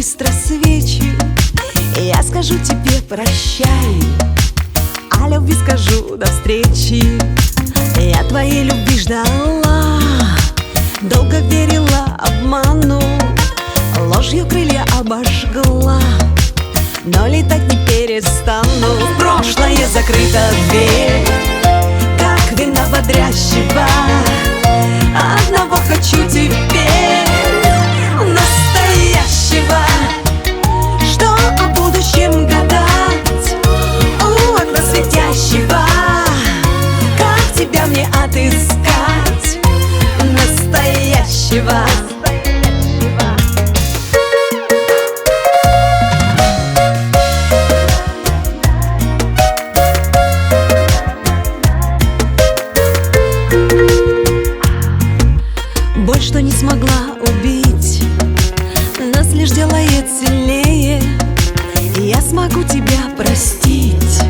быстро свечи, я скажу тебе прощай, а любви скажу до встречи. Я твоей любви ждала, долго верила обману, ложью крылья обожгла, но летать не перестану. В прошлое закрыта дверь, как вина бодрящего. Одного хочу теперь, настоящего, что о будущем гадать у окна светящего. Как тебя мне отыскать, настоящего? Боль, что не смогла убить, нас лишь делает сильнее. Я смогу тебя простить,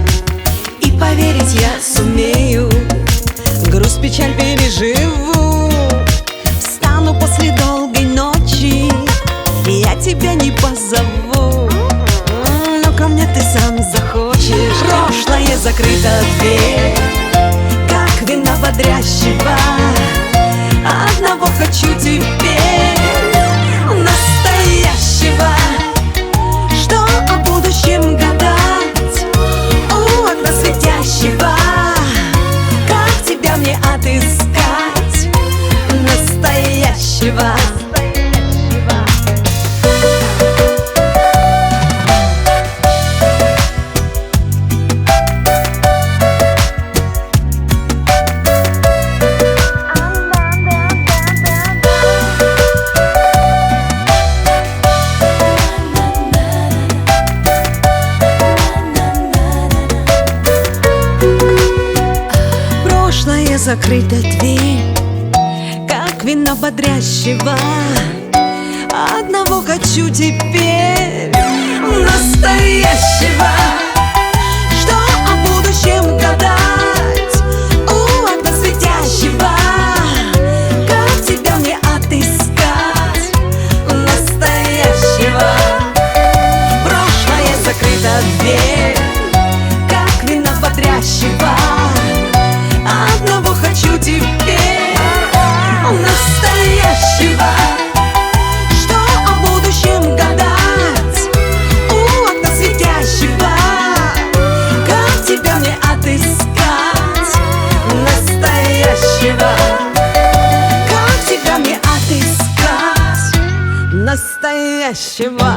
и поверить я сумею. Грусть, печаль переживу, встану после долгой ночи, я тебя не позову, но ко мне ты сам захочешь. Прошлое закрыта дверь, как вина бодрящего. Одного хочу теперь, настоящего, что о будущем гадать у окна светящего. Как тебя мне отыскать, настоящего? Закрыта дверь, как вина бодрящего. Одного хочу теперь, настоящего, что о будущем гадать у окна светящего. Как тебя мне отыскать, настоящего? Прошлое закрыта дверь, как вина бодрящего. Одного хочу теперь, настоящего, что о будущем гадать у окна светящего. Как тебя мне отыскать, настоящего? Как тебя мне отыскать, настоящего?